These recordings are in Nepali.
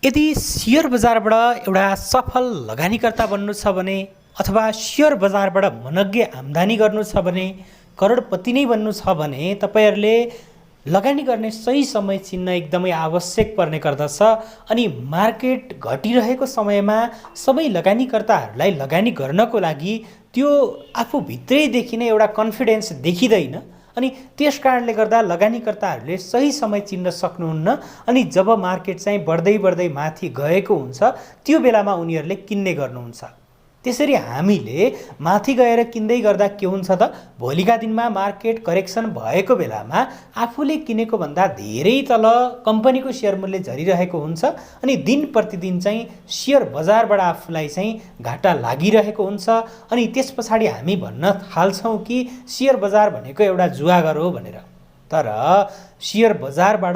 यदि सेयर बजारबाट एउटा सफल लगानीकर्ता बन्नु छ भने अथवा सेयर बजारबाट मनग्गे आम्दानी गर्नु छ भने करोडपति नै बन्नु छ भने तपाईहरुले लगानी गर्ने सही समय चिन्न एकदमै आवश्यक पर्ने गर्दछ। अनि मार्केट घटिरहेको समयमा सबै लगानीकर्ताहरूलाई लगानी गर्नको लागि त्यो आफू भित्रैदेखि नै एउटा कन्फिडेन्स देखिदैन अनि त्यस कारणले गर्दा लगानीकर्ताहरूले सही समय चिन्न सक्नुहुन्न। अनि जब मार्केट चाहिँ बढ्दै बढ्दै माथि गएको हुन्छ त्यो बेलामा उनीहरूले किन्ने गर्नुहुन्छ। त्यसरी हामीले माथि गएर किन्दै गर्दा के हुन्छ त, भोलिका दिनमा मार्केट करेक्सन भएको बेलामा आफूले किनेको भन्दा धेरै तल कम्पनीको सेयर मूल्य झरिरहेको हुन्छ अनि दिन प्रतिदिन चाहिँ सेयर बजारबाट आफूलाई चाहिँ घाटा लागिरहेको हुन्छ। अनि त्यस पछाडि हामी भन्न थाल्छौँ कि सेयर बजार भनेको एउटा जुवागर हो भनेर। तर सेयर बजारबाट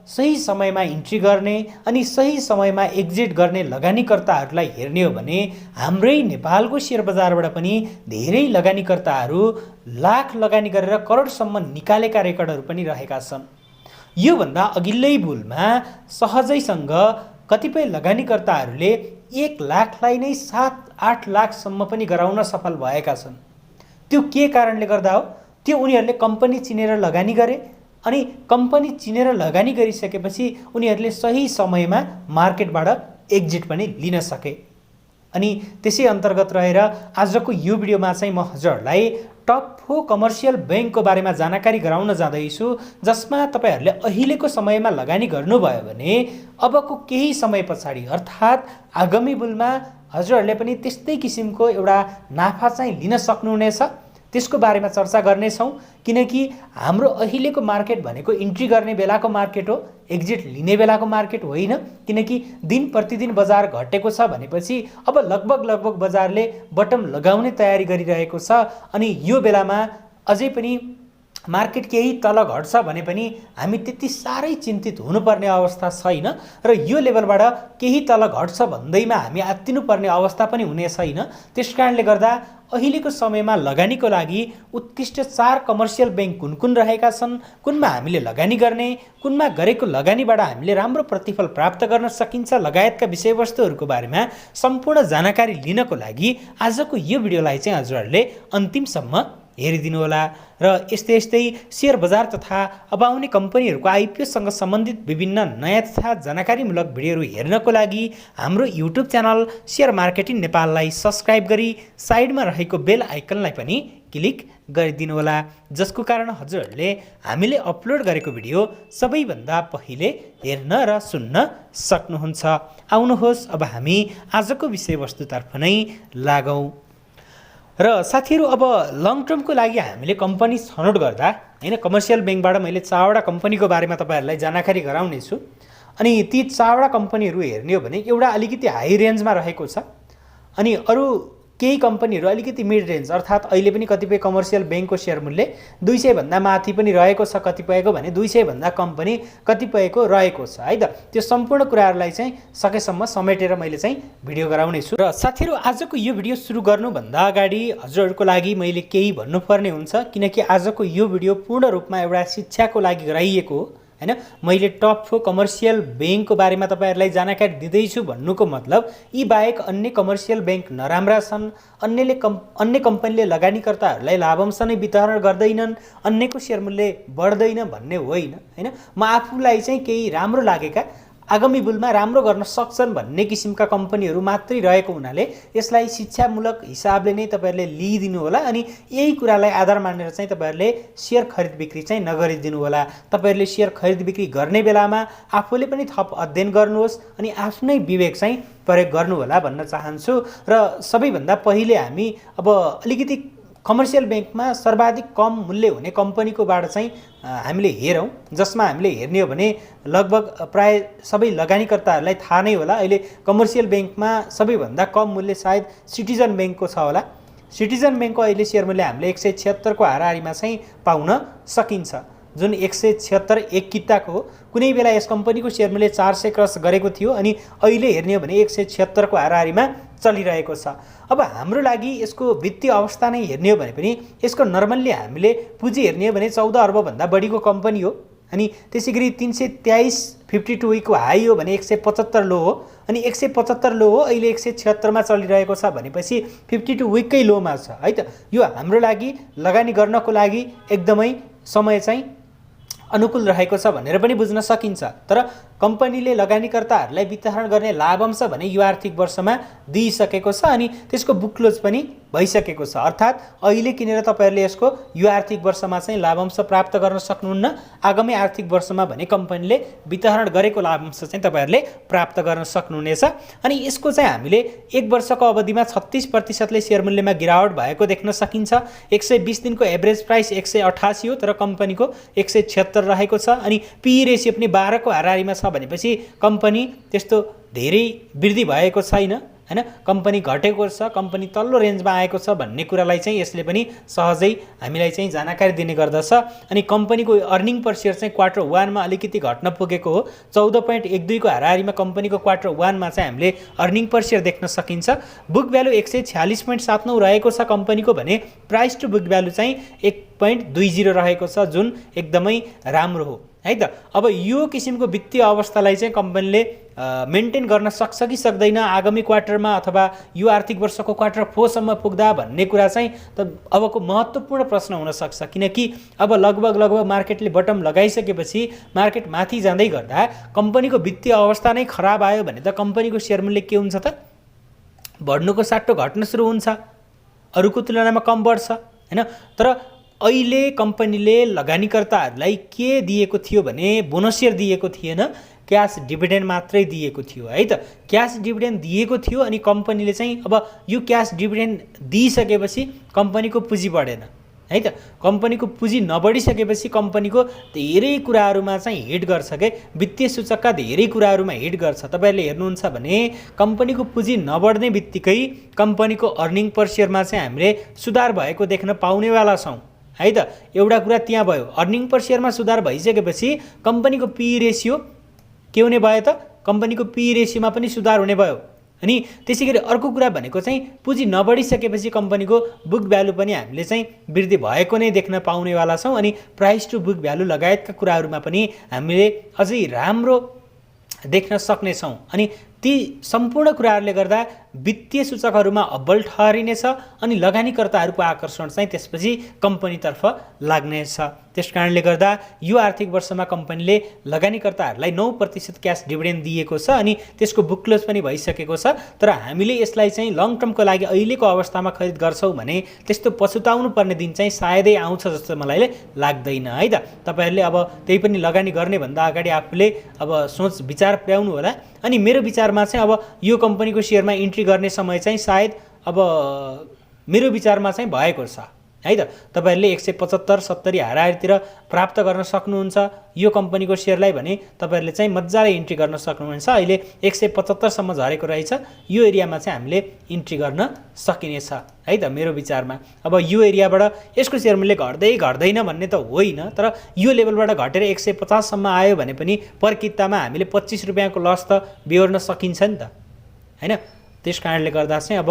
सही समयमा इन्ट्री गर्ने अनि सही समयमा एक्जिट गर्ने लगानीकर्ताहरूलाई हेर्ने हो भने हाम्रै नेपालको सेयर बजारबाट पनि धेरै लगानीकर्ताहरू लाख लगानी गरेर करोडसम्म निकालेका रेकर्डहरू पनि रहेका छन्। योभन्दा अघिल्लै बुलमा सहजैसँग कतिपय लगानीकर्ताहरूले 1 लाखलाई नै 7-8 लाखसम्म पनि गराउन सफल भएका छन्। त्यो के कारणले गर्दा हो? त्यो उनीहरूले कम्पनी चिनेर लगानी गरे अनि कम्पनी चिनेर लगानी गरिसकेपछि उनीहरूले सही समयमा मार्केटबाट एक्जिट पनि लिन सके। अनि त्यसै अन्तर्गत रहेर आजको यो भिडियोमा चाहिँ म हजुरहरूलाई टप 4 कमर्सियल बैंकको बारेमा जानकारी गराउन जाँदैछु, जसमा तपाईहरुले अहिलेको समयमा लगानी गर्नुभयो भने अबको केही समय पछाडि अर्थात् आगामी बुलमा हजुरहरूले पनि त्यस्तै किसिमको एउटा नाफा चाहिँ लिन सक्नुहुनेछ। त्यसको बारेमा चर्चा गर्नेछौँ किनकि हाम्रो अहिलेको मार्केट भनेको इन्ट्री गर्ने बेलाको मार्केट हो, एक्जिट लिने बेलाको मार्केट होइन। किनकि दिन प्रतिदिन बजार घटेको छ भनेपछि अब लगभग बजारले बटम लगाउने तयारी गरिरहेको छ। अनि यो बेलामा अझै पनि मार्केट केही तल घट्छ भने पनि हामी त्यति साह्रै चिन्तित हुनुपर्ने अवस्था छैन र यो लेभलबाट केही तल घट्छ भन्दैमा हामी आत्तिनुपर्ने अवस्था पनि हुने छैन। त्यसकारणले गर्दा अहिलेको समयमा लगानीको लागि उत्कृष्ट 4 कमर्सियल बैंक कुन रहेका छन्, कुनमा हामीले लगानी गर्ने, कुनमा गरेको लगानीबाट हामीले राम्रो प्रतिफल प्राप्त गर्न सकिन्छ लगायतका विषयवस्तुहरूको बारेमा सम्पूर्ण जानकारी लिनको लागि आजको यो भिडियोलाई चाहिँ हजुरहरूले अन्तिमसम्म हेरिदिनु होला। र यस्तै शेयर बजार तथा अब आउने कम्पनीहरूको आइपिओसँग सम्बन्धित विभिन्न नयाँ तथा जानकारीमूलक भिडियोहरू हेर्नको लागि हाम्रो युट्युब च्यानल शेयर मार्केटिङ नेपाललाई सब्स्क्राइब गरी साइडमा रहेको बेल आइकनलाई पनि क्लिक गरिदिनु होला, जसको कारण हजुरहरूले हामीले अपलोड गरेको भिडियो सबैभन्दा पहिले हेर्न र सुन्न सक्नुहुन्छ। आउनुहोस् अब हामी आजको विषयवस्तुतर्फ नै लागौँ। र साथीहरू, अब लङ टर्मको लागि हामीले कम्पनी छनौट गर्दा हैन, कमर्सियल बैंकबाट मैले 4वटा कम्पनीको बारेमा तपाईहरुलाई जानकारी गराउने छु। अनि ती 4वटा कम्पनीहरू हेर्ने हो भने एउटा अलिकति हाई रेन्जमा रहेको छ अनि अरू केही कम्पनीहरू अलिकति मिड रेन्ज, अर्थात् अहिले पनि कतिपय कमर्सियल बैंकको शेयर मूल्य 200 भन्दा माथि पनि रहेको छ, कतिपयको भने 200 भन्दा कम पनि कतिपयको रहेको छ है त। त्यो सम्पूर्ण कुराहरूलाई चाहिँ सकेसम्म समेटेर मैले चाहिँ भिडियो गराउने छु। र साथीहरू, आजको यो भिडियो सुरु गर्नुभन्दा अगाडि हजुरहरूको लागि मैले केही भन्नुपर्ने हुन्छ, किनकि आजको यो भिडियो पूर्ण रूपमा एउटा शिक्षाको लागि गराइएको हो हैन। मैले टप 4 कमर्सियल बैंकको बारेमा तपाईहरुलाई जानकारी दिँदैछु भन्नुको मतलब यी बाहेक अन्य कमर्सियल बैंक नराम्रा छन्, अन्य कम्पनीले लगानीकर्ताहरूलाई लाभांश नै वितरण गर्दैनन्, अन्यको शेयर मूल्य बढ्दैन भन्ने होइन हैन। म आफूलाई चाहिँ केही राम्रो लागेका आगामी बुलमा राम्रो गर्न सक्छन् भन्ने किसिमका कम्पनीहरू मात्रै रहेको हुनाले यसलाई शिक्षामूलक हिसाबले नै तपाईहरुले लिइदिनु होला। अनि यही कुरालाई आधार मानेर चाहिँ तपाईहरुले शेयर खरिद बिक्री चाहिँ नगरिदिनु होला। तपाईहरुले शेयर खरिद बिक्री गर्ने बेलामा आफूले पनि थप अध्ययन गर्नुहोस् अनि आफ्नै विवेक चाहिँ प्रयोग गर्नु होला भन्न चाहन्छु। र सबैभन्दा पहिले हामी अब अलिकति कमर्सियल बैंकमा सर्वाधिक कम मूल्य हुने कम्पनीकोबाट चाहिँ हामीले हेरौँ, जसमा हामीले हेर्ने हो भने लगभग प्राय सबै लगानीकर्ताहरूलाई थाहा नै होला अहिले कमर्सियल बैंकमा सबैभन्दा कम मूल्य सायद सिटिजन बैंकको छ होला। सिटिजन बैंकको अहिले शेयर मूल्य हामीले 176 को हाराहारीमा चाहिँ पाउन सकिन्छ, जुन 176 एक किताको हो। कुनै बेला यस कम्पनीको शेयर मूल्य 400 क्रस गरेको थियो अनि अहिले हेर्ने हो भने 176 को हाराहारीमा चलिरहेको छ। अब हाम्रो लागि यसको वित्तीय अवस्था नै हेर्ने हो भने पनि यसको नर्मल्ली हामीले पुँजी हेर्ने हो भने 14 अर्ब भन्दा बढीको कम्पनी हो अनि त्यसैगरी 323 52 विकको हाई हो भने 175 लो हो, अनि 175 लो हो, अहिले 176 मा चलिरहेको छ भनेपछि 52 विककै लोमा छ है त। यो हाम्रो लागि लगानी गर्नको लागि एकदमै समय चाहिँ अनुकूल रहेको छ भनेर पनि बुझ्न सकिन्छ। तर कम्पनीले लगानीकर्ताहरूलाई वितरण गर्ने लाभांश भने यो आर्थिक वर्षमा दिइसकेको छ अनि त्यसको बुक क्लोज पनि भइसकेको छ। अर्थात् अहिले किनेर तपाईँहरूले यसको यो आर्थिक वर्षमा चाहिँ लाभांश प्राप्त गर्न सक्नुहुन्न, आगामी आर्थिक वर्षमा भने कम्पनीले वितरण गरेको लाभांश चाहिँ तपाईँहरूले प्राप्त गर्न सक्नुहुनेछ। अनि यसको चाहिँ हामीले 1 वर्षको अवधिमा 36% सेयर मूल्यमा गिरावट भएको देख्न सकिन्छ। 120 दिनको एभरेज प्राइस 188 हो तर कम्पनीको 176 रहेको छ। अनि पी रेसियो पनि 12 को हाराहारीमा छ भनेपछि कम्पनी त्यस्तो धेरै वृद्धि भएको छैन हैन, कम्पनी घटेको छ, कम्पनी तल्लो रेन्जमा आएको छ भन्ने कुरालाई चाहिँ यसले पनि सहजै हामीलाई चाहिँ जानकारी दिने गर्दछ। अनि कम्पनीको अर्निङ पर सेयर चाहिँ क्वार्टर 1 मा अलिकति घट्न पुगेको हो। 14.12 को हाराहारीमा कम्पनीको क्वार्टर 1 मा चाहिँ हामीले अर्निङ पर सेयर देख्न सकिन्छ। बुक भ्यालु 146.79 रहेको छ कम्पनीको भने प्राइस टु बुक भ्यालु चाहिँ 1.20 रहेको छ, जुन एकदमै राम्रो हो है त। अब यो किसिमको वित्तीय अवस्थालाई चाहिँ कम्पनीले मेन्टेन गर्न सक्छ कि सक्दैन आगामी क्वार्टरमा अथवा यो आर्थिक वर्षको क्वार्टर 4 सम्म पुग्दा भन्ने कुरा चाहिँ त अबको महत्त्वपूर्ण प्रश्न हुन सक्छ। किनकि अब लगभग मार्केटले बटम लगाइसकेपछि मार्केट माथि जाँदै गर्दा कम्पनीको वित्तीय अवस्था नै खराब आयो भने त कम्पनीको सेयर मूल्य के हुन्छ त, बढ्नुको साटो घट्न सुरु हुन्छ, अरूको तुलनामा कम बढ्छ हैन। तर अहिले कम्पनीले लगानीकर्ताहरूलाई के दिएको थियो भने बोनस सेयर दिएको थिएन, क्याश डिभिडेन्ड मात्रै दिएको थियो है त। क्याश डिभिडेन्ड दिएको थियो अनि कम्पनीले चाहिँ अब यो क्याश डिभिडेन्ड दिइसकेपछि कम्पनीको पुँजी बढेन है त। कम्पनीको पुँजी नबढिसकेपछि कम्पनीको धेरै कुराहरूमा चाहिँ हिट गर्छ के, वित्तीय सूचकका धेरै कुराहरूमा हिट गर्छ। तपाईँहरूले हेर्नुहुन्छ भने कम्पनीको पुँजी नबढ्ने बित्तिकै कम्पनीको अर्निङ पर सेयरमा चाहिँ हामीले सुधार भएको देख्न पाउनेवाला छौँ है त। एउटा कुरा त्यहाँ भयो, अर्निङ पर सेयरमा सुधार भइसकेपछि कम्पनीको पी रेसियो के हुने भयो त, कम्पनीको पी रेसियोमा पनि सुधार हुने भयो। अनि त्यसैगरी अर्को कुरा भनेको चाहिँ पुँजी नबढिसकेपछि कम्पनीको बुक भ्यालु पनि हामीले चाहिँ वृद्धि भएको नै देख्न पाउनेवाला छौँ। अनि प्राइस टु बुक भ्यालु लगायतका कुराहरूमा पनि हामीले अझै राम्रो देख्न सक्नेछौँ। अनि ती सम्पूर्ण कुराहरूले गर्दा वित्तीय सूचकहरूमा अब्बल ठहरिनेछ अनि लगानीकर्ताहरूको आकर्षण चाहिँ त्यसपछि कम्पनीतर्फ लाग्नेछ। त्यसकारणले गर्दा यो आर्थिक वर्षमा कम्पनीले लगानीकर्ताहरूलाई 9% क्याश डिभिडेन्ड दिएको छ अनि त्यसको बुक क्लोज पनि भइसकेको छ। तर हामीले यसलाई चाहिँ लङ टर्मको लागि अहिलेको अवस्थामा खरिद गर्छौँ भने त्यस्तो पछुताउनु पर्ने दिन चाहिँ सायदै आउँछ जस्तो मलाई लाग्दैन है त। तपाईँहरूले अब त्यही पनि लगानी गर्ने भन्दा अगाडि आफूले अब सोच विचार पुर्याउनु होला। अनि मेरो विचारमा चाहिँ अब यो कम्पनीको सेयरमा इन्ट्री गर्ने समय चाहिँ सायद अब मेरो विचारमा चाहिँ भएको छ है त। तपाईँहरूले 175-70 हाराहारीतिर प्राप्त गर्न सक्नुहुन्छ यो कम्पनीको सेयरलाई भने तपाईँहरूले चाहिँ मजाले इन्ट्री गर्न सक्नुहुन्छ। अहिले 175 सम्म झरेको रहेछ, यो एरियामा चाहिँ हामीले इन्ट्री गर्न सकिनेछ है त मेरो विचारमा। अब यो एरियाबाट यसको सेयर मूल्य घट्दैन भन्ने त होइन, तर यो लेभलबाट घटेर 150 सम्म आयो भने पनि पर कितामा हामीले 25 रुपियाँको लस त बेहोर्न सकिन्छ नि त हैन। त्यस कारणले गर्दा चाहिँ अब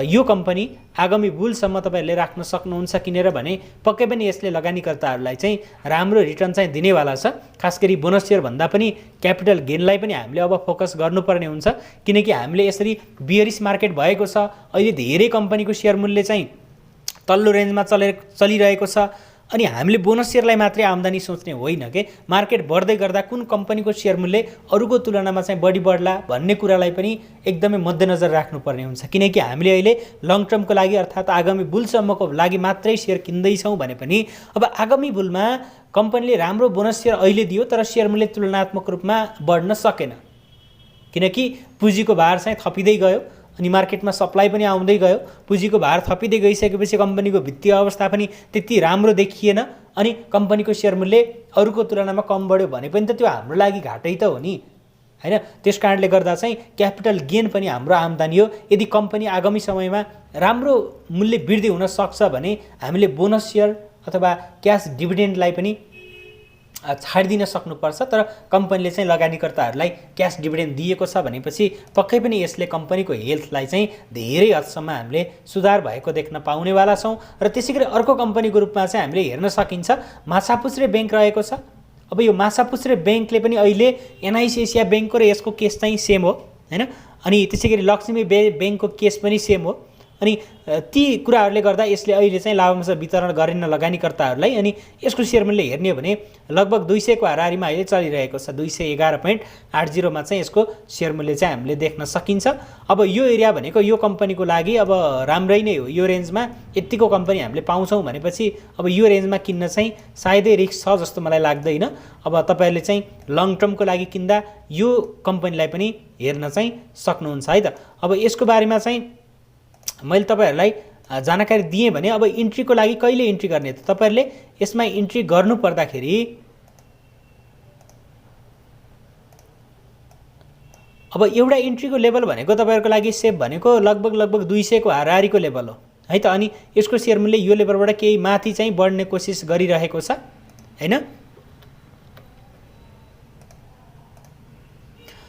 यो कम्पनी आगामी बुलसम्म तपाईँहरूले राख्न सक्नुहुन्छ किनेर भने पक्कै पनि यसले लगानीकर्ताहरूलाई चाहिँ राम्रो रिटर्न चाहिँ दिनेवाला छ। खास गरी बोनस सेयर भन्दा पनि क्यापिटल गेनलाई पनि हामीले अब फोकस गर्नुपर्ने हुन्छ, किनकि हामीले यसरी बियरिस मार्केट भएको छ, अहिले धेरै कम्पनीको सेयर मूल्य चाहिँ तल्लो रेन्जमा चलिरहेको छ। अनि हामीले बोनस सेयरलाई मात्रै आम्दानी सोच्ने होइन के, मार्केट बढ्दै गर्दा कुन कम्पनीको सेयर मूल्य अरूको तुलनामा चाहिँ बढी बढ्ला भन्ने कुरालाई पनि एकदमै मध्यनजर राख्नुपर्ने हुन्छ। किनकि हामीले अहिले लङ टर्मको लागि अर्थात् आगामी बुलसम्मको लागि मात्रै सेयर किन्दैछौँ भने पनि अब आगामी बुलमा कम्पनीले राम्रो बोनस सेयर अहिले दियो तर सेयर मूल्य तुलनात्मक रूपमा बढ्न सकेन, किनकि पुँजीको भार चाहिँ थपिँदै गयो अनि मार्केटमा सप्लाई पनि आउँदै गयो। पुँजीको भार थपिँदै गइसकेपछि कम्पनीको वित्तीय अवस्था पनि त्यति राम्रो देखिएन अनि कम्पनीको सेयर मूल्य अरूको तुलनामा कम बढ्यो भने पनि त त्यो हाम्रो लागि घाटै त हो नि हैन। त्यस कारणले गर्दा चाहिँ क्यापिटल गेन पनि हाम्रो आम्दानी हो। यदि कम्पनी आगामी समयमा राम्रो मूल्य वृद्धि हुन सक्छ भने हामीले बोनस सेयर अथवा क्याश डिभिडेन्डलाई पनि छाडिदिन सक्नुपर्छ। तर कम्पनीले चाहिँ लगानीकर्ताहरूलाई क्याश डिभिडेन्ड दिएको छ भनेपछि पक्कै पनि यसले कम्पनीको हेल्थलाई चाहिँ धेरै हदसम्म हामीले सुधार भएको देख्न पाउनेवाला छौँ। र त्यसै गरी अर्को कम्पनीको रूपमा चाहिँ हामीले हेर्न सकिन्छ माछापुच्छ्रे ब्याङ्क रहेको छ। अब यो माछापुच्छ्रे ब्याङ्कले पनि अहिले एनआइसी एसिया ब्याङ्कको र यसको केस चाहिँ सेम हो हैन। अनि त्यसै गरी लक्ष्मी ब्याङ्कको केस पनि सेम हो। अनि ती कुराहरूले गर्दा यसले अहिले चाहिँ लाभांश वितरण गरेन लगानीकर्ताहरूलाई। अनि यसको सेयर मूल्य हेर्ने हो भने लगभग 200 को हाराहारीमा अहिले चलिरहेको छ। 211.80 मा चाहिँ यसको सेयर मूल्य चाहिँ हामीले देख्न सकिन्छ। अब यो एरिया भनेको यो कम्पनीको लागि अब राम्रै नै हो। यो रेन्जमा यतिको कम्पनी हामीले पाउँछौँ भनेपछि अब यो रेन्जमा किन्न चाहिँ सायदै रिस्क छ जस्तो मलाई लाग्दैन। अब तपाईँहरूले चाहिँ लङ टर्मको लागि किन्दा यो कम्पनीलाई पनि हेर्न चाहिँ सक्नुहुन्छ है त। अब यसको बारेमा चाहिँ मैले तपाईहरुलाई जानकारी दिएँ भने अब इन्ट्रीको लागि कहिले इन्ट्री गर्ने त तपाईहरुले यसमा इन्ट्री गर्नु पर्दाखेरि अब एउटा इन्ट्रीको लेभल भनेको तपाईहरुको लागि सेफ भनेको लगभग 200 को हाराहारीको लेभल हो है त। अनि यसको शेयर मूल्य यो लेभलबाट केही माथि चाहिँ बढ्ने कोसिस गरिरहेको छ हैन।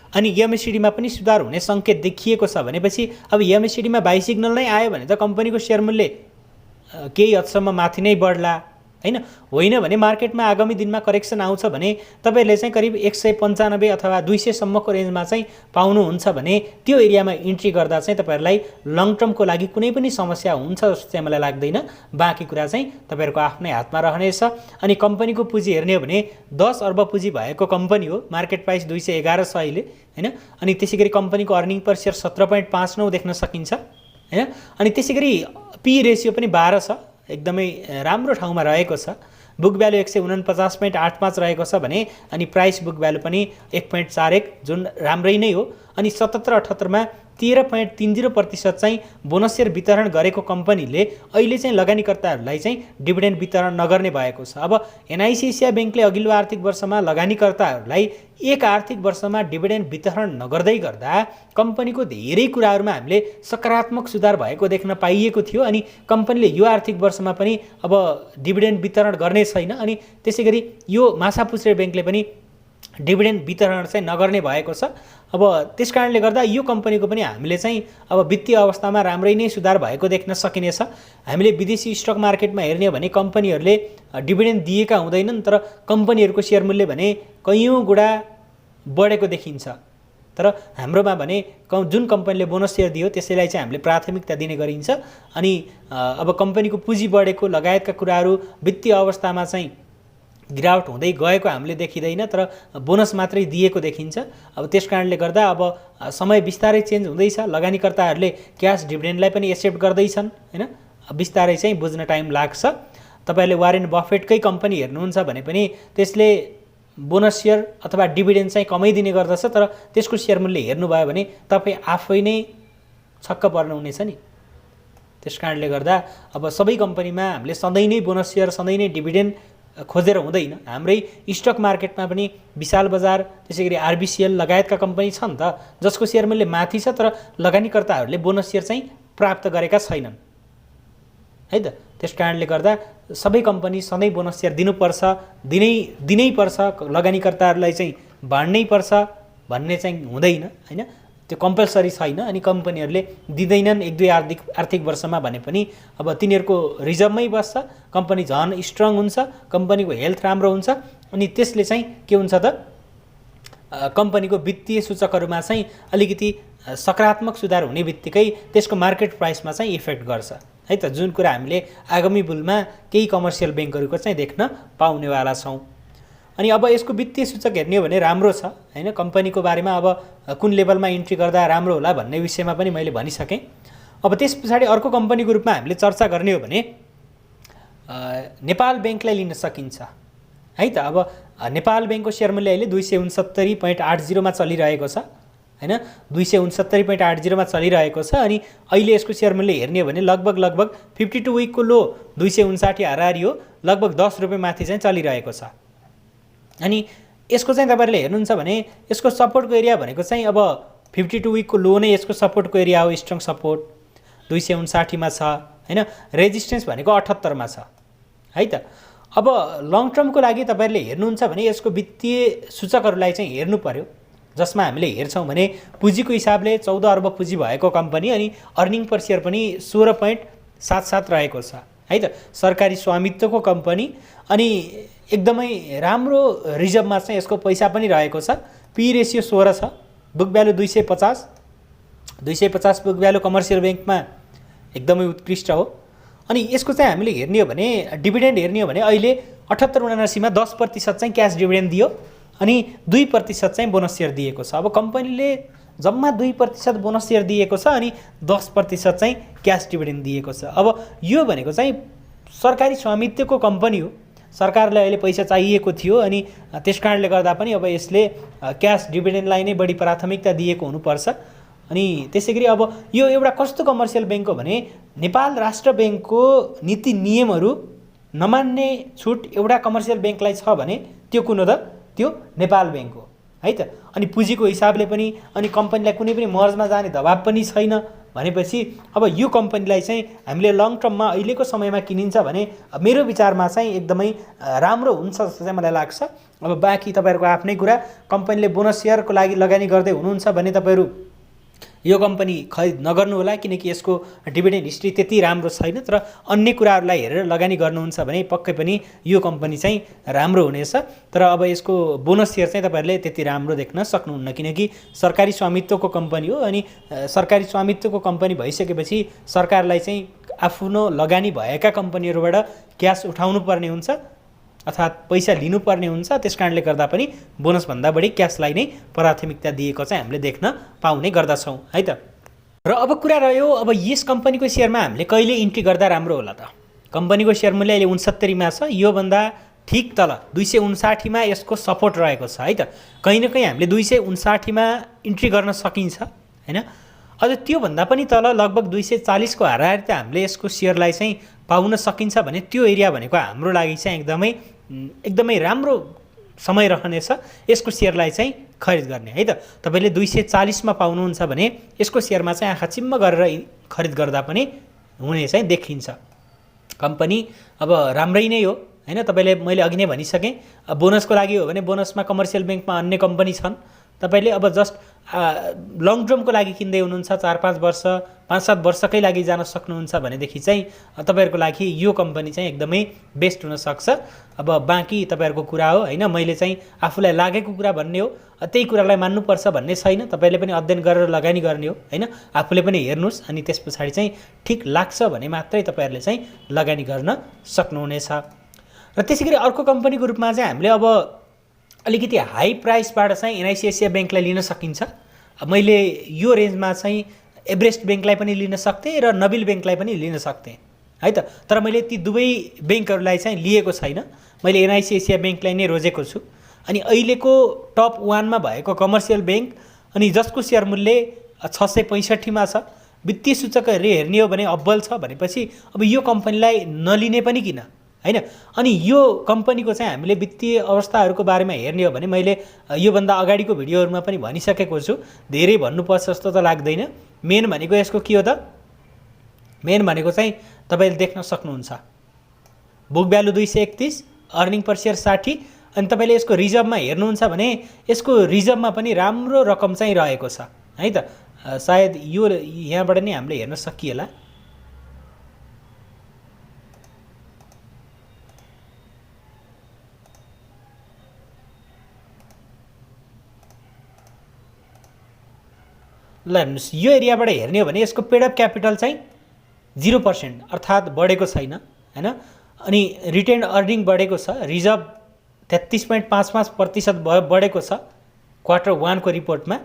अनि एमएससीडी मा पनि सुधार हुने संकेत देखिएको छ भनेपछि अब एमएससीडी मा बाइ सिग्नल नै आयो भने त कम्पनीको शेयर मूल्य केही हदसम्म माथि नै बढ्ला हैन। होइन भने मार्केटमा आगामी दिनमा करेक्सन आउँछ भने तपाईहरुले चाहिँ करिब 195 अथवा 200 सम्मको रेन्जमा चाहिँ पाउनुहुन्छ भने त्यो एरियामा इन्ट्री गर्दा चाहिँ तपाईहरुलाई लङ टर्मको लागि कुनै पनि समस्या हुन्छ जस्तो चाहिँ मलाई लाग्दैन। बाँकी कुरा चाहिँ तपाईहरुको आफ्नै हातमा रहनेछ। अनि कम्पनीको पुँजी हेर्ने हो भने 10 अर्ब पुँजी भएको कम्पनी हो। मार्केट प्राइस 211 छ अहिले हैन। अनि त्यसैगरी कम्पनीको अर्निङ पर शेयर 17.59 देख्न सकिन्छ हैन। अनि त्यसैगरी पी रेशियो पनि 12 छ, एकदमै राम्रो ठाउँमा रहेको छ। बुक भ्यालु 149.85 रहेको छ भने अनि प्राइस बुक भ्यालु पनि 1.41 जुन राम्रै नै हो। अनि 77-78 मा 13.30% चाहिँ बोनस शेयर वितरण गरेको कम्पनीले अहिले चाहिँ लगानीकर्ताहरूलाई चाहिँ डिभिडेन्ड वितरण नगर्ने भएको छ। अब एनआइसी एसिया ब्याङ्कले अघिल्लो आर्थिक वर्षमा लगानीकर्ताहरूलाई एक आर्थिक वर्षमा डिभिडेन्ड वितरण नगर्दै गर्दा कम्पनीको धेरै कुराहरूमा हामीले सकारात्मक सुधार भएको देख्न पाइएको थियो। अनि कम्पनीले यो आर्थिक वर्षमा पनि अब डिभिडेन्ड वितरण गर्ने छैन। अनि त्यसैगरी यो माछापुच्छ्रे ब्याङ्कले पनि डिभिडेन्ड वितरण चाहिँ नगर्ने भएको छ। अब त्यसकारणले गर्दा यो कम्पनीको पनि हामीले चाहिँ अब वित्तीय अवस्थामा राम्रै नै सुधार भएको देख्न सकिनेछ। हामीले विदेशी स्टक मार्केटमा हेर्ने हो भने कम्पनीहरूले डिभिडेन्ड दिएका हुँदैनन्, तर कम्पनीहरूको शेयर मूल्य भने कैयौँ गुणा बढेको देखिन्छ। तर हाम्रोमा भने जुन कम्पनीले बोनस शेयर दियो त्यसैलाई चाहिँ हामीले प्राथमिकता दिने गरिन्छ। अनि अब कम्पनीको पुँजी बढेको लगायतका कुराहरू वित्तीय अवस्थामा चाहिँ गिरावट हुँदै गएको हामीले देखिँदैन, तर बोनस मात्रै दिएको देखिन्छ। अब त्यसकारणले गर्दा अब समय बिस्तारै चेन्ज हुँदैछ। लगानीकर्ताहरूले क्याश डिभिडेन्डलाई पनि एक्सेप्ट गर्दैछन् हैन। बिस्तारै चाहिँ बुझ्न टाइम लाग्छ। तपाईले वारेन बफेटकै कम्पनी हेर्नुहुन्छ भने पनि त्यसले बोनस शेयर अथवा डिभिडेन्ड चाहिँ कमै दिने गर्दछ, तर त्यसको शेयर मूल्य हेर्नुभयो भने तपाई आफै नै छक्क पर्नु हुनेछ नि। त्यसकारणले गर्दा अब सबै कम्पनीमा हामीले सधैँ नै बोनस शेयर सधैँ नै डिभिडेन्ड खोजेर हुँदैन। हाम्रै स्टक मार्केटमा पनि विशाल बजार त्यसैगरी आरबीसीएल लगायतका कम्पनी छन् त जसको शेयर मूल्य माथि छ, तर लगानीकर्ताहरूले बोनस शेयर चाहिँ प्राप्त गरेका छैनन् है त। त्यसकारणले गर्दा सबै कम्पनी सधैँ बोनस शेयर दिनुपर्छ, दिनै पर्छ, लगानीकर्ताहरूलाई चाहिँ बाँड्नै पर्छ भन्ने चाहिँ हुँदैन हैन। त्यो कम्पलसरी छैन। अनि कम्पनीहरूले दिँदैनन् 1-2 आर्थिक वर्षमा भने पनि अब तिनीहरूको रिजर्भमै बस्छ, कम्पनी झन स्ट्रङ हुन्छ, कम्पनीको हेल्थ राम्रो हुन्छ। अनि त्यसले चाहिँ के हुन्छ त कम्पनीको वित्तीय सूचकहरूमा चाहिँ अलिकति सकारात्मक सुधार हुने बित्तिकै त्यसको मार्केट प्राइसमा चाहिँ इफेक्ट गर्छ है त। जुन कुरा हामीले आगामी बुलमा केही कमर्सियल ब्याङ्कहरूको चाहिँ देख्न पाउनेवाला छौँ। अनि अब यसको वित्तीय सूचक हेर्ने हो भने राम्रो छ हैन। कम्पनीको बारेमा अब कुन लेभलमा इन्ट्री गर्दा राम्रो होला भन्ने विषयमा पनि मैले भनिसकेँ। अब त्यस पछाडि अर्को कम्पनीको रूपमा हामीले चर्चा गर्ने हो भने नेपाल ब्याङ्कलाई लिन सकिन्छ है त। अब नेपाल ब्याङ्कको शेयर मूल्य अहिले 269.80 मा चलिरहेको छ हैन। 269.80 मा चलिरहेको छ। अनि अहिले यसको शेयर मूल्य हेर्ने हो भने लगभग 52 विकको लो 259 हाराहारी हो, लगभग 10 रुपैयाँ माथि चाहिँ चलिरहेको छ। अनि यसको चाहिँ तपाईहरुले हेर्नुहुन्छ भने यसको सपोर्टको एरिया भनेको चाहिँ अब 52 विकको लो नै यसको सपोर्टको एरिया हो। स्ट्रङ सपोर्ट 259 मा छ हैन। रेजिस्टेन्स भनेको 78 मा छ है त। अब लङ टर्मको लागि तपाईहरुले हेर्नुहुन्छ भने यसको वित्तीय सूचकहरूलाई चाहिँ हेर्नु पर्यो, जसमा हामीले हेर्छौँ भने पुँजीको हिसाबले 14 अर्ब पुँजी भएको कम्पनी अनि अर्निङ पर शेयर पनि 16.77 रहेको छ है त। सरकारी स्वामित्वको कम्पनी। अनि एकदमै राम्रो रिजर्भमा चाहिँ यसको पैसा पनि रहेको छ। पी रेसियो 16 छ, book value 250 book value commercial ब्याङ्कमा एकदमै उत्कृष्ट हो। अनि यसको चाहिँ हामीले हेर्ने हो भने डिभिडेन्ड हेर्ने हो भने अहिले 78-79 मा 10% चाहिँ क्यास डिभिडेन्ड दियो अनि 2% चाहिँ बोनस सेयर दिएको छ। अब कम्पनीले जम्मा 2% बोनस सेयर दिएको छ अनि 10% चाहिँ क्यास डिभिडेन्ड दिएको छ। अब यो भनेको चाहिँ सरकारी स्वामित्वको कम्पनी हो, सरकारलाई अहिले पैसा चाहिएको थियो अनि त्यस कारणले गर्दा पनि अब यसले क्यास डिभिडेन्डलाई नै बढी प्राथमिकता दिएको हुनुपर्छ। अनि त्यसैगरी अब यो एउटा कस्तो कमर्सियल ब्याङ्क हो भने नेपाल राष्ट्र ब्याङ्कको नीति नियमहरू नमान्ने छुट एउटा कमर्सियल ब्याङ्कलाई छ भने त्यो कुन हो त? त्यो नेपाल ब्याङ्क हो है त। अनि पुँजीको हिसाबले पनि अनि कम्पनीलाई कुनै पनि मर्जमा जाने दबाब पनि छैन भनेपछि अब यो कम्पनीलाई चाहिँ हामीले लङ टर्ममा अहिलेको समयमा किनिन्छ भने मेरो विचारमा चाहिँ एकदमै राम्रो हुन्छ जस्तो चाहिँ मलाई लाग्छ। अब बाँकी तपाईँहरूको आफ्नै कुरा, कम्पनीले बोनस सेयरको लागि लगानी गर्दै हुनुहुन्छ भने तपाईँहरू यो कम्पनी खरिद नगर्नु होला, किनकि यसको डिभिडेन्ड हिस्ट्री त्यति राम्रो छैन। तर अन्य कुराहरूलाई हेरेर लगानी गर्नुहुन्छ भने पक्कै पनि यो कम्पनी चाहिँ राम्रो हुनेछ। तर अब यसको बोनस सेयर चाहिँ तपाईँहरूले त्यति राम्रो देख्न सक्नुहुन्न, किनकि सरकारी स्वामित्वको कम्पनी हो अनि सरकारी स्वामित्वको कम्पनी भइसकेपछि सरकारलाई चाहिँ आफ्नो लगानी भएका कम्पनीहरूबाट क्यास उठाउनु पर्ने हुन्छ अर्थात् पैसा लिनुपर्ने हुन्छ। त्यस कारणले गर्दा पनि बोनसभन्दा बढी क्यासलाई नै प्राथमिकता दिएको चाहिँ हामीले देख्न पाउने गर्दछौँ है त। र अब कुरा रह्यो अब यस कम्पनीको सेयरमा हामीले कहिले इन्ट्री गर्दा राम्रो होला त? कम्पनीको सेयर मूल्य अहिले 69 मा छ, योभन्दा ठिक तल 259 मा यसको सपोर्ट रहेको छ है त। कहीँ न कहीँ हामीले 259 मा इन्ट्री गर्न सकिन्छ हैन। अझ त्योभन्दा पनि तल लगभग 240 को हाराहारी त हामीले यसको सेयरलाई चाहिँ पाउन सकिन्छ भने त्यो एरिया भनेको हाम्रो लागि चाहिँ एकदमै राम्रो समय रहनेछ यसको सेयरलाई चाहिँ खरिद गर्ने है त। तपाईँले 240 मा पाउनुहुन्छ भने यसको सेयरमा चाहिँ आँखा चिम्म गरेर खरिद गर्दा पनि हुने चाहिँ देखिन्छ। कम्पनी अब राम्रै नै हो हैन। तपाईँले मैले अघि नै भनिसकेँ, बोनसको लागि हो भने बोनसमा कमर्सियल ब्याङ्कमा अन्य कम्पनी छन्। तपाईँले अब जस्ट लङ टर्मको लागि किन्दै हुनुहुन्छ, 4-5 वर्ष 5-7 वर्षकै लागि जान सक्नुहुन्छ भनेदेखि चाहिँ तपाईँहरूको लागि यो कम्पनी चाहिँ एकदमै बेस्ट हुनसक्छ। अब बाँकी तपाईँहरूको कुरा हो हैन, मैले चाहिँ आफूलाई लागेको कुरा भन्ने हो, त्यही कुरालाई मान्नुपर्छ भन्ने छैन। तपाईँले पनि अध्ययन गरेर लगानी गर्ने हो हैन, आफूले पनि हेर्नुहोस् अनि त्यस पछाडि चाहिँ ठिक लाग्छ भने मात्रै तपाईँहरूले चाहिँ लगानी गर्न सक्नुहुनेछ। र त्यसै गरी अर्को कम्पनीको रूपमा चाहिँ हामीले अब अलिकति हाई प्राइसबाट चाहिँ एनआइसिआइसिआई ब्याङ्कलाई लिन सकिन्छ। मैले यो रेन्जमा चाहिँ एभरेस्ट ब्याङ्कलाई पनि लिन सक्थेँ र नबिल ब्याङ्कलाई पनि लिन सक्थेँ है त। तर मैले ती दुवै ब्याङ्कहरूलाई चाहिँ लिएको छैन, मैले एनआइसिआइसिआई ब्याङ्कलाई नै रोजेको छु। अनि अहिलेको टप 1 मा भएको कमर्सियल ब्याङ्क अनि जसको सेयर मूल्य 665 मा छ, वित्तीय सूचकहरूले हेर्ने हो भने अब्बल छ भनेपछि अब यो कम्पनीलाई नलिने पनि किन हैन। अनि यो कम्पनीको चाहिँ हामीले वित्तीय अवस्थाहरूको बारेमा हेर्ने हो भने मैले योभन्दा अगाडिको भिडियोहरूमा पनि भनिसकेको छु, धेरै भन्नुपर्छ जस्तो त लाग्दैन। मेन भनेको यसको के हो त? मेन भनेको चाहिँ तपाईँले देख्न सक्नुहुन्छ बुक भ्यालु 231, अर्निङ पर सेयर 60 अनि तपाईँले यसको रिजर्भमा हेर्नुहुन्छ भने यसको रिजर्भमा पनि राम्रो रकम चाहिँ रहेको छ है त। सायद यो यहाँबाट नै हामीले हेर्न सकिएला। ल हेर्नुहोस्, यो एरियाबाट हेर्ने हो भने यसको पेड अप क्यापिटल चाहिँ 0% अर्थात् बढेको छैन हैन। अनि रिटेन अर्निङ बढेको छ, रिजर्भ 33.55% बढेको छ क्वार्टर 1 को रिपोर्टमा।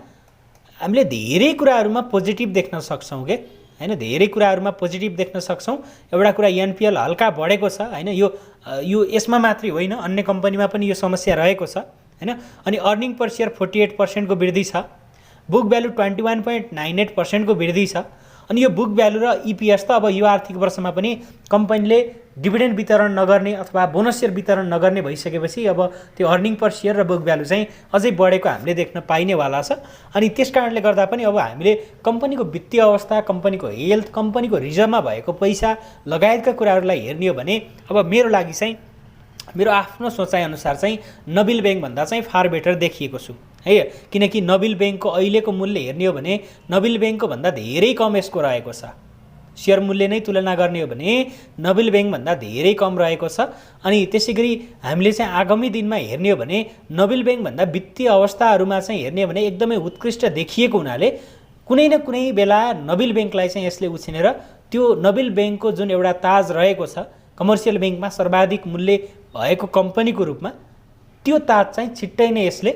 हामीले धेरै कुराहरूमा पोजिटिभ देख्न सक्छौँ के हैन, धेरै कुराहरूमा पोजिटिभ देख्न सक्छौँ। एउटा कुरा एनपिएल हल्का बढेको छ हैन, यो यसमा मात्रै होइन अन्य कम्पनीमा पनि यो समस्या रहेको छ हैन। अनि अर्निङ पर सेयर 48% को वृद्धि छ, बुक भ्यालु 21.98% को वृद्धि छ। अनि यो बुक भ्यालु र इपिएस त अब यो आर्थिक वर्षमा पनि कम्पनीले डिभिडेन्ड वितरण नगर्ने अथवा बोनस सेयर वितरण नगर्ने भइसकेपछि अब त्यो अर्निङ पर सेयर र बुक भ्यालु चाहिँ अझै बढेको हामीले देख्न पाइनेवाला छ। अनि त्यस कारणले गर्दा पनि अब हामीले कम्पनीको वित्तीय अवस्था, कम्पनीको हेल्थ, कम्पनीको रिजर्भमा भएको पैसा लगायतका कुराहरूलाई हेर्ने हो भने अब मेरो लागि चाहिँ मेरो आफ्नो सोचाइअनुसार चाहिँ नबिल ब्याङ्कभन्दा चाहिँ फार बेटर देखिएको छु है। किनकि नबिल ब्याङ्कको अहिलेको मूल्य हेर्ने हो भने नबिल ब्याङ्कको भन्दा धेरै कम यसको रहेको छ सेयर मूल्य नै तुलना गर्ने हो भने नोबेल ब्याङ्कभन्दा धेरै कम रहेको छ। अनि त्यसै गरी हामीले चाहिँ आगामी दिनमा हेर्ने हो भने नोबेल ब्याङ्कभन्दा वित्तीय अवस्थाहरूमा चाहिँ हेर्ने हो भने एकदमै उत्कृष्ट देखिएको हुनाले कुनै न कुनै बेला नोबेल ब्याङ्कलाई चाहिँ यसले उछिनेर त्यो नोबेल ब्याङ्कको जुन एउटा ताज रहेको छ कमर्सियल ब्याङ्कमा सर्वाधिक मूल्य भएको कम्पनीको रूपमा, त्यो ताज चाहिँ छिट्टै नै यसले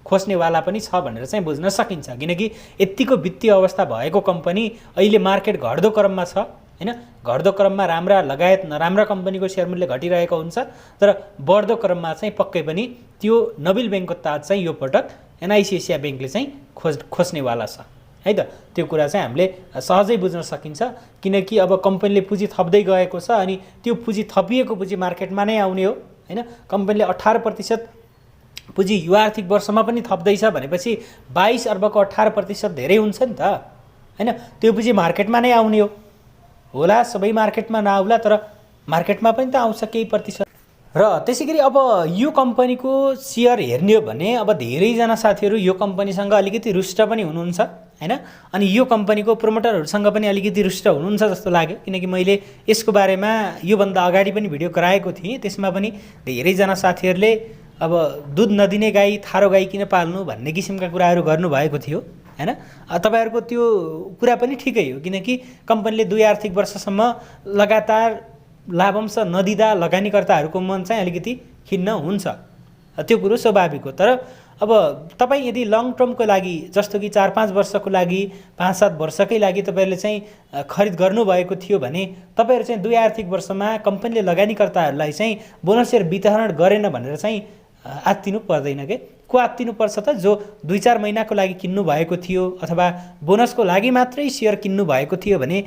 खोज्नेवाला पनि छ भनेर चाहिँ बुझ्न सकिन्छ। किनकि यतिको वित्तीय अवस्था भएको कम्पनी अहिले मार्केट घट्दो क्रममा छ हैन, घट्दो क्रममा राम्रा लगायत नराम्रा कम्पनीको सेयर मूल्य घटिरहेको हुन्छ, तर बढ्दो क्रममा चाहिँ पक्कै पनि त्यो नोबेल ब्याङ्कको ताज चाहिँ यो पटक एनआइसी एसिया ब्याङ्कले चाहिँ खोज्नेवाला छ है त। त्यो कुरा चाहिँ हामीले सहजै बुझ्न सकिन्छ, किनकि अब कम्पनीले पुँजी थप्दै गएको छ अनि त्यो पुँजी थपिएको पुँजी मार्केटमा नै आउने हो हैन। कम्पनीले 18% पुँजी यो आर्थिक वर्षमा पनि थप्दैछ भनेपछि 22 अर्बको 18% धेरै हुन्छ नि त हैन। त्यो पुँजी मार्केटमा नै आउने हो, होला सबै मार्केटमा नआउला तर मार्केटमा पनि त आउँछ केही प्रतिशत। र त्यसै गरी अब यो कम्पनीको सेयर हेर्ने हो भने अब धेरैजना साथीहरू यो कम्पनीसँग अलिकति रुष्ट पनि हुनुहुन्छ हैन, अनि यो कम्पनीको प्रोमोटरहरूसँग पनि अलिकति रुष्ट हुनुहुन्छ जस्तो लाग्यो। किनकि मैले यसको बारेमा योभन्दा अगाडि पनि भिडियो गराएको थिएँ, त्यसमा पनि धेरैजना साथीहरूले अब दुध नदिने गाई थारो गाई किन पाल्नु भन्ने किसिमका कुराहरू गर्नुभएको थियो हैन। तपाईँहरूको त्यो कुरा पनि ठिकै हो, किनकि कम्पनीले 2 आर्थिक वर्षसम्म लगातार लाभांश नदिँदा लगानीकर्ताहरूको मन चाहिँ अलिकति खिन्न हुन्छ, त्यो कुरो स्वाभाविक हो। तर अब तपाईँ यदि लङ टर्मको लागि जस्तो कि 4-5 वर्षको लागि 5-7 वर्षकै लागि तपाईँहरूले चाहिँ खरिद गर्नुभएको थियो भने तपाईँहरू चाहिँ 2 आर्थिक वर्षमा कम्पनीले लगानीकर्ताहरूलाई चाहिँ बोनस सेयर वितरण गरेन भनेर चाहिँ आत्तिनु पर्दैन के। को आत्तिनु पर्छ त? जो 2-4 महिनाको लागि किन्नु भएको थियो अथवा बोनसको लागि मात्रै सेयर किन्नु भएको थियो भने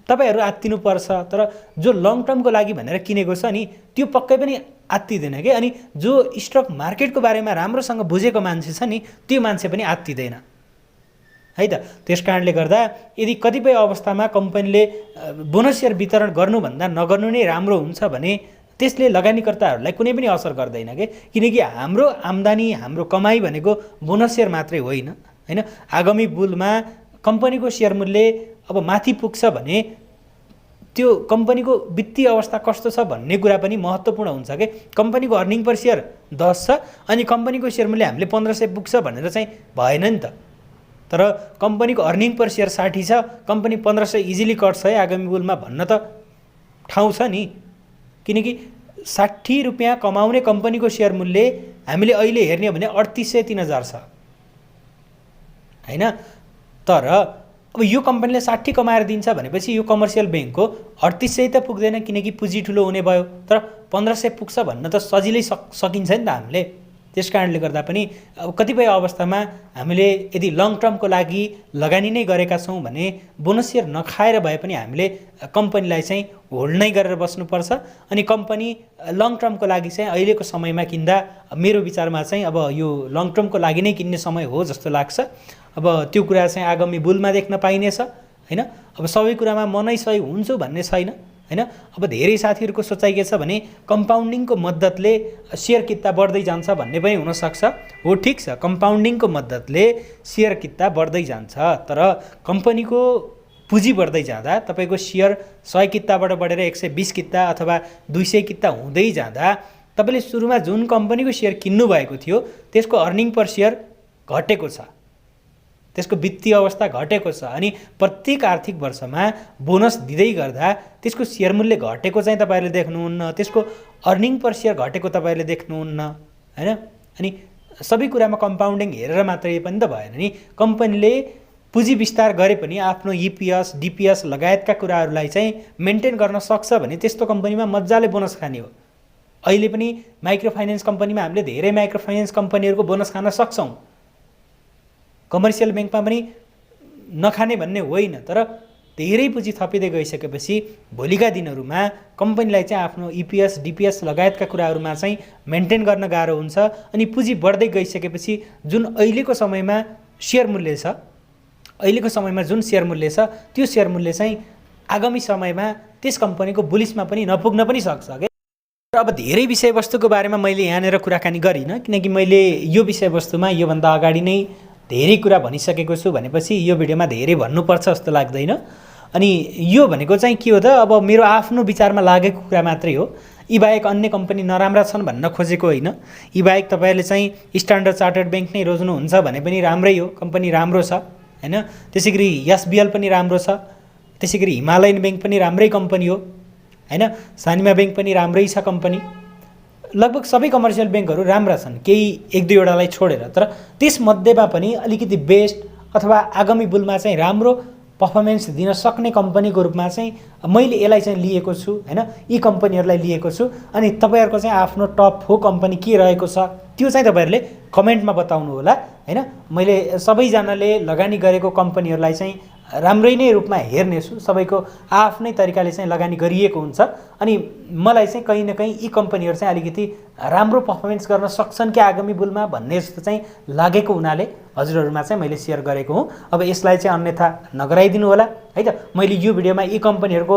तपाईहरू आत्तिनु पर्छ। तर जो लङ टर्मको लागि भनेर किनेको छ नि त्यो पक्कै पनि आत्तिदैन के। अनि जो स्टक मार्केटको बारेमा राम्रोसँग बुझेको मान्छे छ नि त्यो मान्छे पनि आत्तिदैन है त। त्यसकारणले गर्दा यदि कतिपय अवस्थामा कम्पनीले बोनस सेयर वितरण गर्नुभन्दा नगर्नु नै राम्रो हुन्छ भने त्यसले लगानीकर्ताहरूलाई कुनै पनि असर गर्दैन के। किनकि हाम्रो आम्दानी हाम्रो कमाई भनेको बोनस सेयर मात्रै होइन हैन। आगामी बुलमा कम्पनीको सेयर मूल्य अब माथि पुग्छ भने त्यो कम्पनीको वित्तीय अवस्था कस्तो छ भन्ने कुरा पनि महत्त्वपूर्ण हुन्छ के। कम्पनीको अर्निङ पर सेयर 10 छ अनि कम्पनीको सेयर मूल्य हामीले 1500 पुग्छ भनेर चाहिँ भएन नि त। तर कम्पनीको अर्निङ पर सेयर 60 छ, कम्पनी 1500 इजिली कट्छ है आगामी बुलमा भन्न त ठाउँ छ नि। किनकि 60 रुपियाँ कमाउने कम्पनीको सेयर मूल्य हामीले अहिले हेर्ने हो भने 3800-3000 छ हैन। तर अब यो कम्पनीले 60 कमाएर दिन्छ भनेपछि यो कमर्सियल ब्याङ्कको 3800 त पुग्दैन किनकि पुँजी ठुलो हुने भयो, तर 1500 पुग्छ भन्न त सजिलै सकिन्छ नि त हामीले। त्यसकारणले गर्दा पनि अब कतिपय अवस्थामा हामीले यदि लङ टर्मको लागि लगानी नै गरेका छौँ भने बोनस सेयर नखाएर भए पनि हामीले कम्पनीलाई चाहिँ होल्ड नै गरेर बस्नुपर्छ। अनि कम्पनी लङ टर्मको लागि चाहिँ अहिलेको समयमा किन्दा मेरो विचारमा चाहिँ अब यो लङ टर्मको लागि नै किन्ने समय हो जस्तो लाग्छ। अब त्यो कुरा चाहिँ आगामी बुलमा देख्न पाइनेछ हैन। अब सबै कुरामा म नै सही हुन्छु भन्ने छैन हैन। अब धेरै साथीहरूको सोचाइ के छ भने कम्पाउन्डिङको मद्दतले सेयर कित्ता बढ्दै जान्छ भन्ने पनि हुनसक्छ। हो ठिक छ, कम्पाउन्डिङको मद्दतले सेयर कित्ता बढ्दै जान्छ, तर कम्पनीको पुँजी बढ्दै जाँदा तपाईँको सेयर 100 कित्ताबाट बढेर 120 कित्ता अथवा 200 कित्ता हुँदै जाँदा तपाईँले सुरुमा जुन कम्पनीको सेयर किन्नु भएको थियो त्यसको अर्निङ पर सेयर घटेको छ, त्यसको वित्तीय अवस्था घटेको छ। अनि प्रत्येक आर्थिक वर्षमा बोनस दिँदै गर्दा त्यसको सेयर मूल्य घटेको चाहिँ तपाईँहरूले देख्नुहुन्न, त्यसको अर्निङ पर सेयर घटेको तपाईँहरूले देख्नुहुन्न हैन। अनि सबै कुरामा कम्पाउन्डिङ हेरेर मात्रै पनि त भएन नि। कम्पनीले पुँजी विस्तार गरे पनि आफ्नो इपिएस डिपिएस लगायतका कुराहरूलाई चाहिँ मेन्टेन गर्न सक्छ भने त्यस्तो कम्पनीमा मजाले बोनस खाने हो। अहिले पनि माइक्रो फाइनेन्स कम्पनीमा हामीले धेरै माइक्रो फाइनेन्स कम्पनीहरूको बोनस खान सक्छौँ, कमर्सियल ब्याङ्कमा पनि नखाने भन्ने होइन। तर धेरै पुँजी थपिँदै गइसकेपछि भोलिका दिनहरूमा कम्पनीलाई चाहिँ आफ्नो इपिएस डिपिएस लगायतका कुराहरूमा चाहिँ मेन्टेन गर्न गाह्रो हुन्छ। अनि पुँजी बढ्दै गइसकेपछि जुन अहिलेको समयमा सेयर मूल्य छ, अहिलेको समयमा जुन सेयर मूल्य छ त्यो सेयर मूल्य चाहिँ आगामी समयमा त्यस कम्पनीको बुलिसमा पनि नपुग्न पनि सक्छ के। अब धेरै विषयवस्तुको बारेमा मैले यहाँनिर कुराकानी गरिनँ किनकि मैले यो विषयवस्तुमा योभन्दा अगाडि नै धेरै कुरा भनिसकेको छु भनेपछि यो भिडियोमा धेरै भन्नुपर्छ जस्तो लाग्दैन। अनि यो भनेको चाहिँ के हो त, अब मेरो आफ्नो विचारमा लागेको कुरा मात्रै हो। यी बाहेक अन्य कम्पनी नराम्रा छन् भन्न खोजेको होइन। यी बाहेक तपाईँहरूले चाहिँ स्ट्यान्डर्ड चार्टर्ड ब्याङ्क नै रोज्नुहुन्छ भने पनि राम्रै हो, कम्पनी राम्रो छ हैन। त्यसै गरी एसबिएल पनि राम्रो छ, त्यसै गरी हिमालयन ब्याङ्क पनि राम्रै कम्पनी हो हैन। सानिमा ब्याङ्क पनि राम्रै छ कम्पनी। लगभग सबै कमर्सियल ब्याङ्कहरू राम्रा छन्, केही एक दुईवटालाई छोडेर। तर त्यसमध्येमा पनि अलिकति बेस्ट अथवा आगामी बुलमा चाहिँ राम्रो पर्फर्मेन्स दिन सक्ने कम्पनीको रूपमा चाहिँ मैले यसलाई चाहिँ लिएको छु हैन। यी कम्पनीहरूलाई लिएको छु। अनि तपाईँहरूको चाहिँ आफ्नो टप 4 कम्पनी के रहेको छ त्यो चाहिँ तपाईँहरूले कमेन्टमा बताउनु होला हैन। मैले सबैजनाले लगानी गरेको कम्पनीहरूलाई चाहिँ राम्रै नै रूपमा हेर्नेछु। सबैको आफ्नै तरिकाले चाहिँ लगानी गरिएको हुन्छ। अनि मलाई चाहिँ कहीँ न कहीँ यी कम्पनीहरू चाहिँ अलिकति राम्रो पर्फर्मेन्स गर्न सक्छन् कि आगामी बुलमा भन्ने जस्तो चाहिँ लागेको हुनाले हजुरहरूमा चाहिँ मैले सेयर गरेको हुँ। अब यसलाई चाहिँ अन्यथा नगराइदिनु होला है त। मैले यो भिडियोमा यी कम्पनीहरूको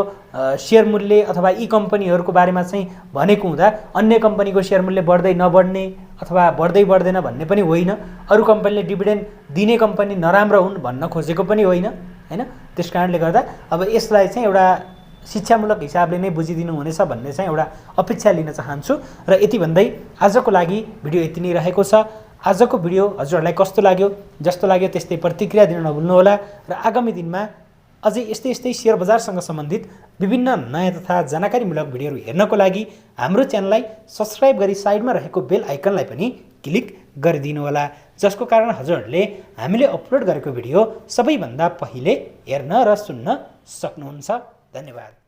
सेयर मूल्य अथवा यी कम्पनीहरूको बारेमा चाहिँ भनेको हुँदा अन्य कम्पनीको सेयर मूल्य बढ्दै नबढ्ने अथवा बढ्दै बढ्दैन भन्ने पनि होइन। अरू कम्पनीले डिभिडेन्ड दिने कम्पनी नराम्रो हुन् भन्न खोजेको पनि होइन हैन। त्यस कारणले गर्दा अब यसलाई चाहिँ एउटा शिक्षामूलक हिसाबले नै बुझिदिनु हुनेछ भन्ने चाहिँ एउटा अपेक्षा लिन चाहन्छु। र यति भन्दै आजको लागि भिडियो यति नै रहेको छ। आजको भिडियो हजुरहरूलाई कस्तो लाग्यो, जस्तो लाग्यो त्यस्तै प्रतिक्रिया दिन नभुल्नुहोला। र आगामी दिनमा अझै यस्तै सेयर बजारसँग सम्बन्धित विभिन्न नयाँ तथा जानकारीमूलक भिडियोहरू हेर्नको लागि हाम्रो च्यानललाई सब्स्क्राइब गरी साइडमा रहेको बेल आइकनलाई पनि क्लिक गरिदिनु होला, जसको कारण हजुरहरूले हामीले अपलोड गरेको भिडियो सबैभन्दा पहिले हेर्न र सुन्न सक्नुहुन्छ। धन्यवाद।